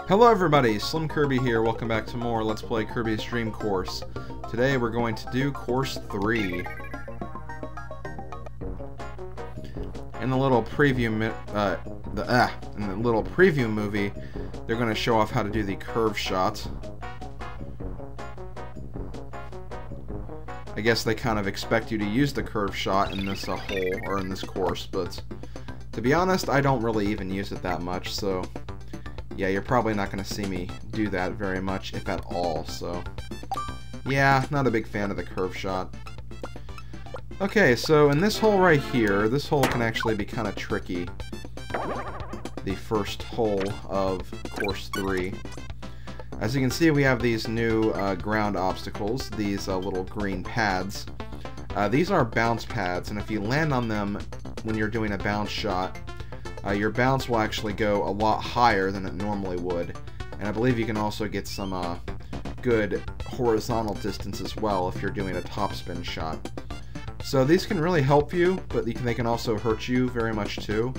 Hello everybody, SlimKirby here. Welcome back to more Let's Play Kirby's Dream Course. Today we're going to do Course 3. In the little preview movie, they're going to show off how to do the curve shot. I guess they kind of expect you to use the curve shot in this hole, or in this course, but to be honest, I don't really even use it that much, so yeah, you're probably not going to see me do that very much, if at all, so yeah, not a big fan of the curve shot. Okay, so in this hole right here, this hole can actually be kind of tricky. The first hole of Course 3. As you can see, we have these new ground obstacles, these little green pads. These are bounce pads, and if you land on them when you're doing a bounce shot, your bounce will actually go a lot higher than it normally would. And I believe you can also get some good horizontal distance as well if you're doing a topspin shot. So these can really help you, but they can also hurt you very much too.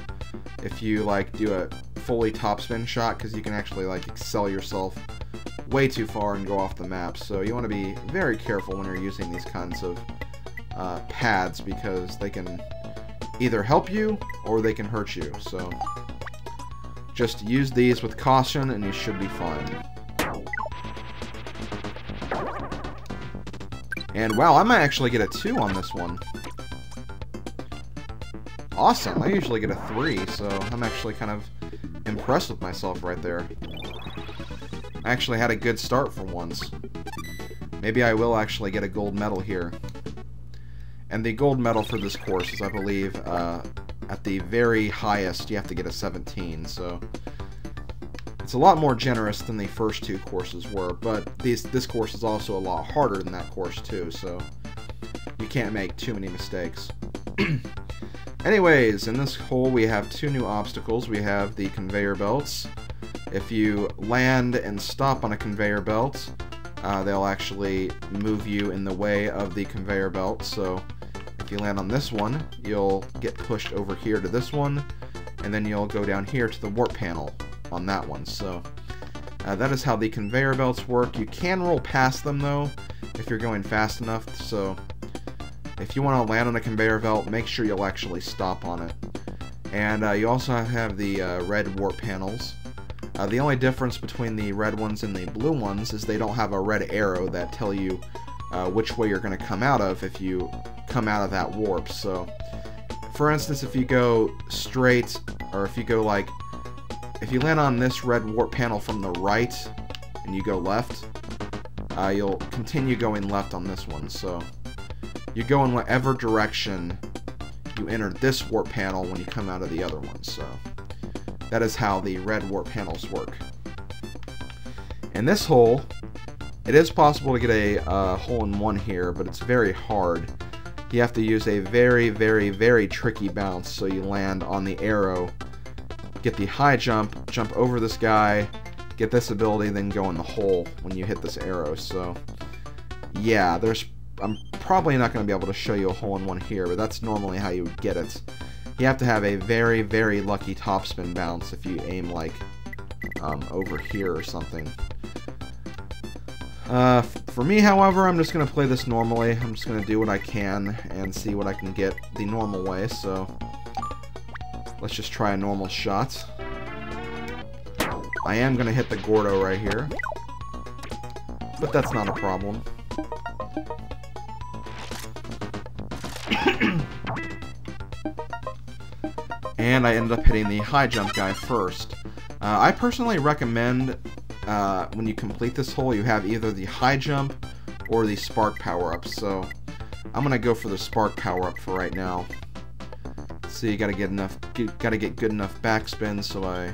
If you do a fully topspin shot, because you can actually excel yourself way too far and go off the map. So you want to be very careful when you're using these kinds of pads, because they can either help you or they can hurt you. So just use these with caution and you should be fine. And wow, I might actually get a 2 on this one. Awesome, I usually get a 3, so I'm actually kind of impressed with myself right there. I actually had a good start for once. Maybe I will actually get a gold medal here. And the gold medal for this course is, I believe, at the very highest, you have to get a 17, so it's a lot more generous than the first two courses were, but this course is also a lot harder than that course too, so you can't make too many mistakes. Anyways, in this hole we have two new obstacles. We have the conveyor belts. If you land and stop on a conveyor belt, they'll actually move you in the way of the conveyor belt, so if you land on this one, you'll get pushed over here to this one, and then you'll go down here to the warp panel on that one. So that is how the conveyor belts work. You can roll past them though if you're going fast enough, so if you want to land on a conveyor belt, make sure you'll actually stop on it. And you also have the red warp panels. The only difference between the red ones and the blue ones is they don't have a red arrow that tell you which way you're going to come out of if you come out of that warp. So for instance, if you go straight, or if you go if you land on this red warp panel from the right and you go left, you'll continue going left on this one. So you go in whatever direction you enter this warp panel when you come out of the other one. So that is how the red warp panels work. In this hole, it is possible to get a hole-in-one here, but it's very hard. You have to use a very, very, very tricky bounce, so you land on the arrow, get the high jump, jump over this guy, get this ability, then go in the hole when you hit this arrow. So yeah, I'm probably not going to be able to show you a hole-in-one here, but that's normally how you would get it. You have to have a very, very lucky topspin bounce if you aim over here or something. For me, however, I'm just going to play this normally. I'm just going to do what I can and see what I can get the normal way, so let's just try a normal shot. I am going to hit the Gordo right here, but that's not a problem. And I ended up hitting the high jump guy first. I personally recommend when you complete this hole, you have either the high jump or the spark power-up. So I'm gonna go for the spark power-up for right now. So you gotta get good enough backspin. So I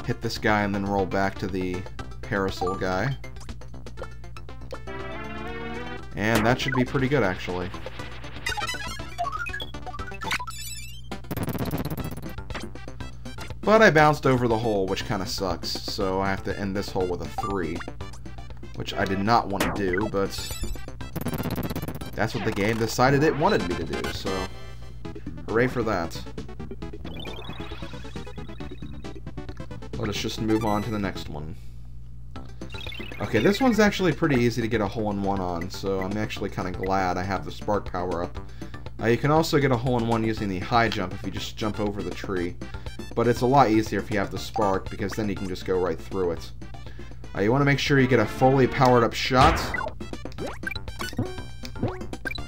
hit this guy and then roll back to the parasol guy, and that should be pretty good actually. But I bounced over the hole, which kind of sucks, so I have to end this hole with a 3, which I did not want to do, but that's what the game decided it wanted me to do, so hooray for that. Let us just move on to the next one. Okay, this one's actually pretty easy to get a hole-in-one on, so I'm actually kind of glad I have the spark power up. You can also get a hole-in-one using the high jump if you just jump over the tree. But it's a lot easier if you have the spark, because then you can just go right through it. You want to make sure you get a fully powered up shot.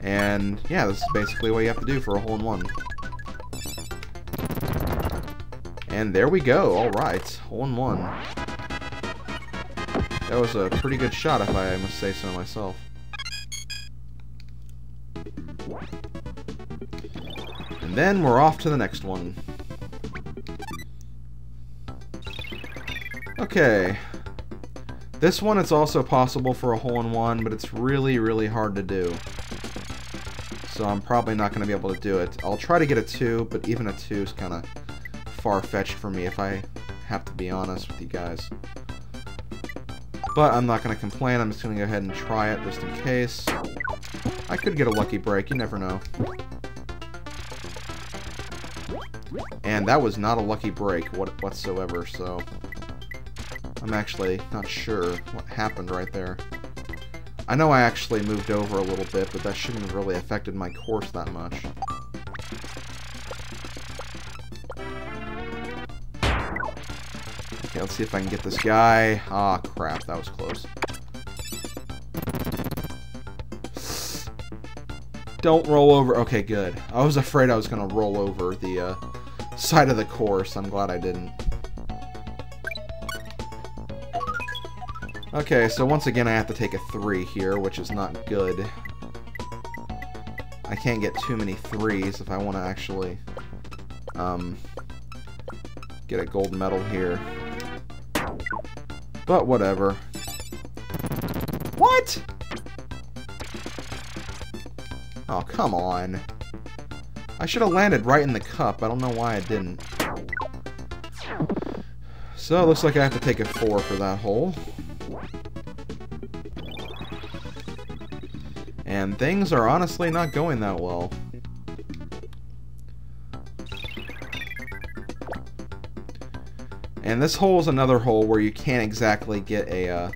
And yeah, this is basically what you have to do for a hole-in-one. And there we go. Alright, hole-in-one. That was a pretty good shot, if I must say so myself. And then we're off to the next one. Okay. This one, it's also possible for a hole-in-one, but it's really, really hard to do. So I'm probably not going to be able to do it. I'll try to get a 2, but even a 2 is kind of far-fetched for me, if I have to be honest with you guys. But I'm not going to complain. I'm just going to go ahead and try it just in case. I could get a lucky break. You never know. And that was not a lucky break whatsoever, so I'm actually not sure what happened right there. I know I actually moved over a little bit, but that shouldn't have really affected my course that much. Okay, let's see if I can get this guy. Ah, crap, that was close. Don't roll over. Okay, good. I was afraid I was going to roll over the side of the course. I'm glad I didn't. Okay, so once again I have to take a 3 here, which is not good. I can't get too many 3s if I want to actually get a gold medal here. But whatever. What? Oh, come on. I should have landed right in the cup. I don't know why I didn't. So it looks like I have to take a 4 for that hole. And things are honestly not going that well. And this hole is another hole where you can't exactly get a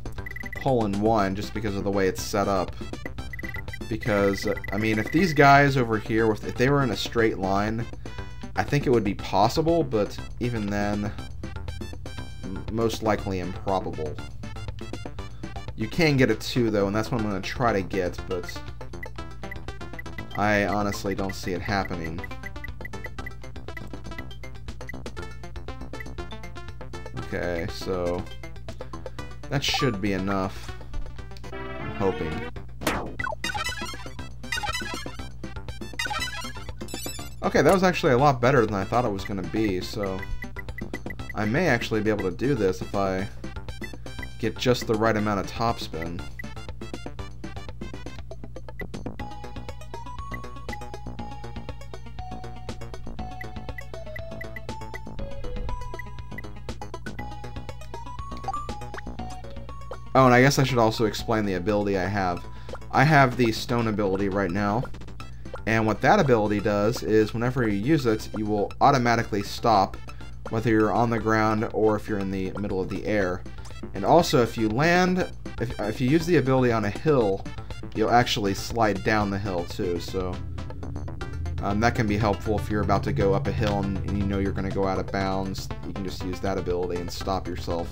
hole-in-one just because of the way it's set up. Because, I mean, if these guys over here, if they were in a straight line, I think it would be possible, but even then, most likely improbable. You can get a 2, though, and that's what I'm going to try to get, but I honestly don't see it happening. Okay, so that should be enough. I'm hoping. Okay, that was actually a lot better than I thought it was going to be, so I may actually be able to do this if I get just the right amount of topspin. Oh, and I guess I should also explain the ability I have. I have the stone ability right now, and what that ability does is whenever you use it, you will automatically stop, whether you're on the ground or if you're in the middle of the air. And also, if you land, if you use the ability on a hill, you'll actually slide down the hill too, so that can be helpful if you're about to go up a hill and you know you're going to go out of bounds. You can just use that ability and stop yourself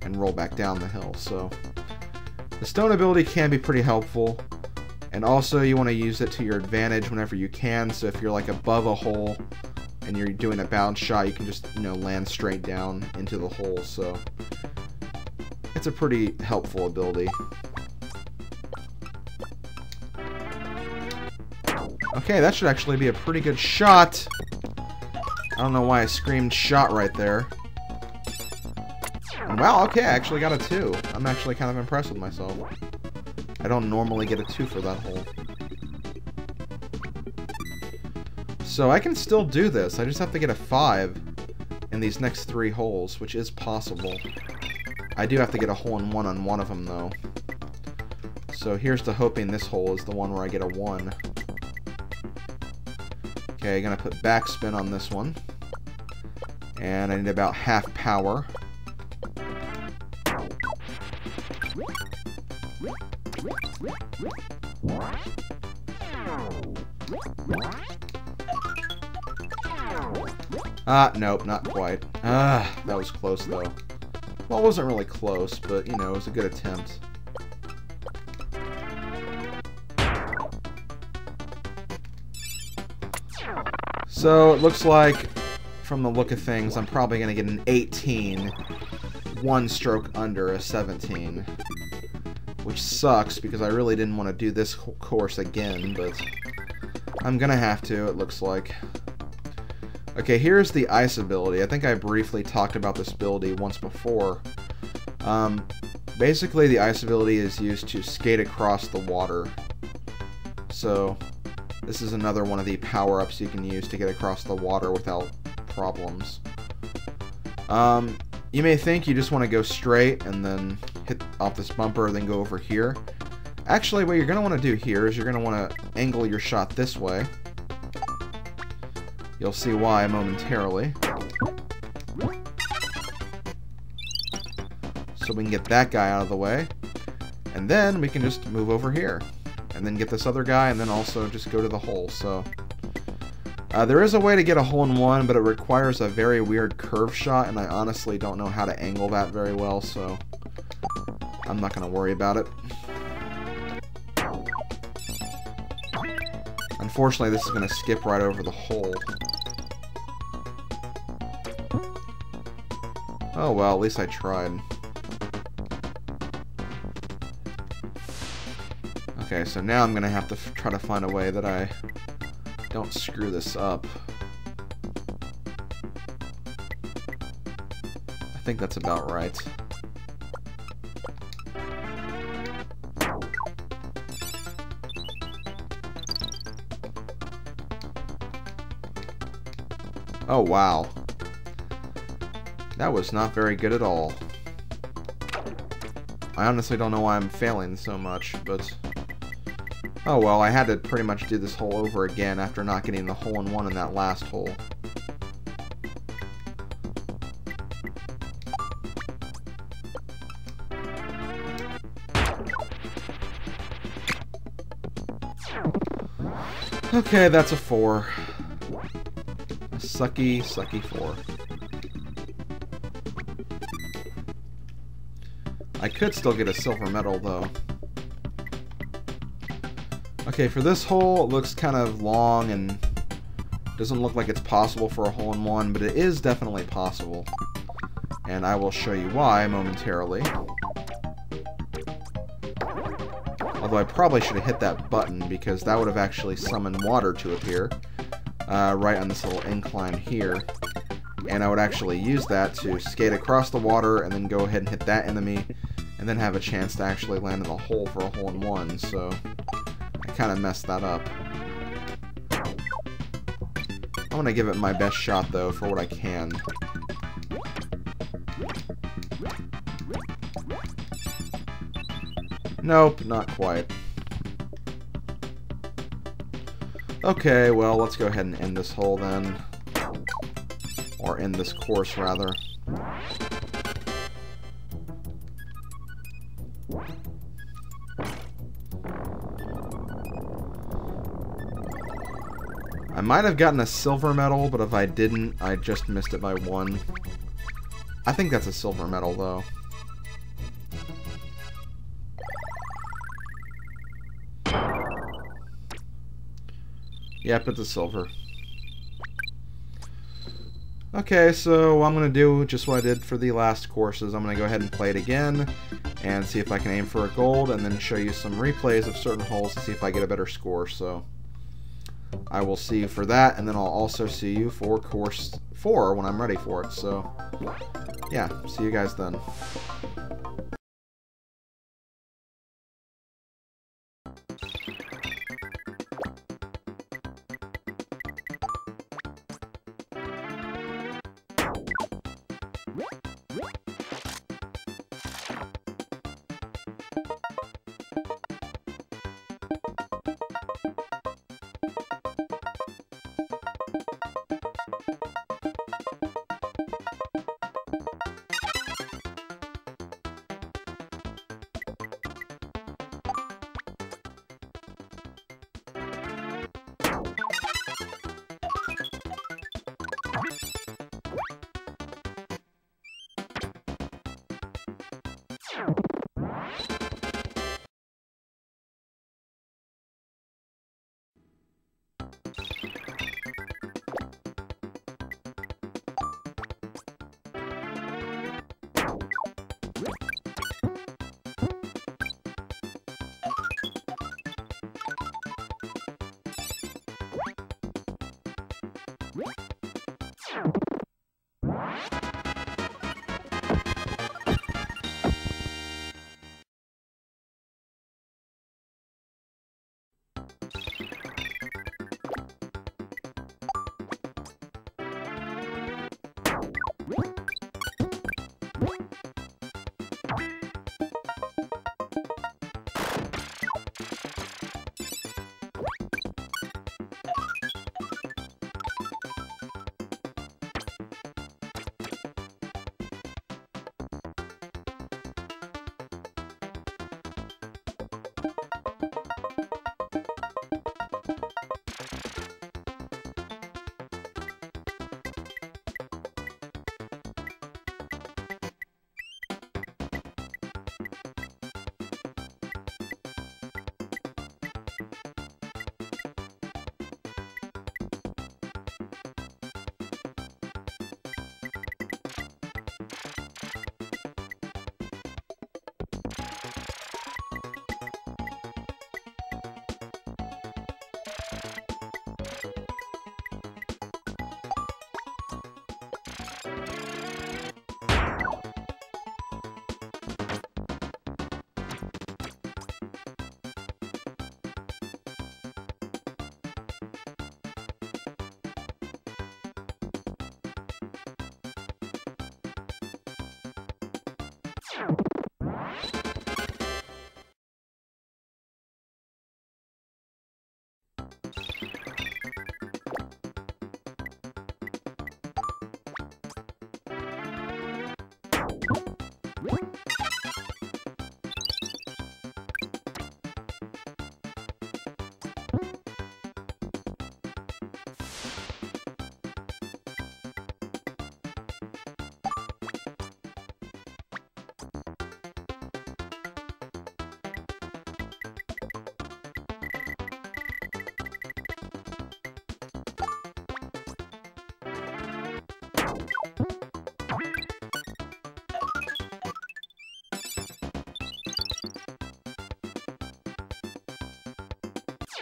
and roll back down the hill. So the stone ability can be pretty helpful, and also you want to use it to your advantage whenever you can. So if you're like above a hole and you're doing a bounce shot, you can just, you know, land straight down into the hole. So it's a pretty helpful ability. Okay, that should actually be a pretty good shot. I don't know why I screamed shot right there. And wow, okay, I actually got a 2. I'm actually kind of impressed with myself. I don't normally get a 2 for that hole. So I can still do this. I just have to get a 5 in these next 3 holes, which is possible. I do have to get a hole-in-one on one of them, though. So here's to hoping this hole is the one where I get a 1. Okay, I'm gonna put backspin on this one. And I need about half power. Nope, not quite. That was close, though. Well, it wasn't really close, but, you know, it was a good attempt. So, it looks like, from the look of things, I'm probably going to get an 18, one stroke under a 17. Which sucks, because I really didn't want to do this course again, but I'm going to have to, it looks like. Okay, here's the ice ability. I think I briefly talked about this ability once before. Basically, the ice ability is used to skate across the water. So, this is another one of the power-ups you can use to get across the water without problems. You may think you just want to go straight and then hit off this bumper, then go over here. Actually, what you're going to want to do here is you're going to want to angle your shot this way. You'll see why momentarily. So we can get that guy out of the way. And then we can just move over here. And then get this other guy, and then also just go to the hole. So there is a way to get a hole-in-one, but it requires a very weird curve shot, and I honestly don't know how to angle that very well, so I'm not going to worry about it. Unfortunately, this is going to skip right over the hole. Oh well, at least I tried. Okay, so now I'm going to have to try to find a way that I don't screw this up. I think that's about right. Oh, wow. That was not very good at all. I honestly don't know why I'm failing so much, but oh well, I had to pretty much do this hole over again after not getting the hole-in-one in that last hole. Okay, that's a 4. A sucky, sucky 4. I could still get a silver medal, though. Okay, for this hole, it looks kind of long and doesn't look like it's possible for a hole-in-one, but it is definitely possible. And I will show you why momentarily. Although I probably should have hit that button, because that would have actually summoned water to appear right on this little incline here. And I would actually use that to skate across the water and then go ahead and hit that enemy, and then have a chance to actually land in the hole for a hole-in-one, so I kind of messed that up. I'm going to give it my best shot, though, for what I can. Nope, not quite. Okay, well, let's go ahead and end this hole, then. Or end this course, rather. I might have gotten a silver medal, but if I didn't, I just missed it by 1. I think that's a silver medal, though. Yep, it's a silver. Okay, so what I'm going to do, just what I did for the last courses, I'm going to go ahead and play it again, and see if I can aim for a gold, and then show you some replays of certain holes to see if I get a better score, so I will see you for that, and then I'll also see you for course 4 when I'm ready for it, so yeah, see you guys then.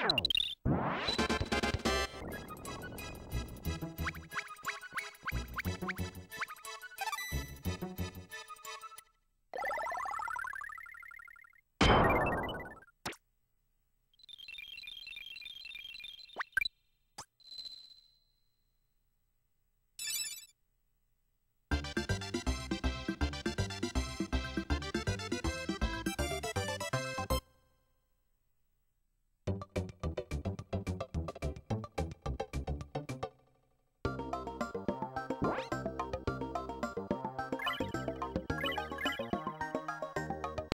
Ow.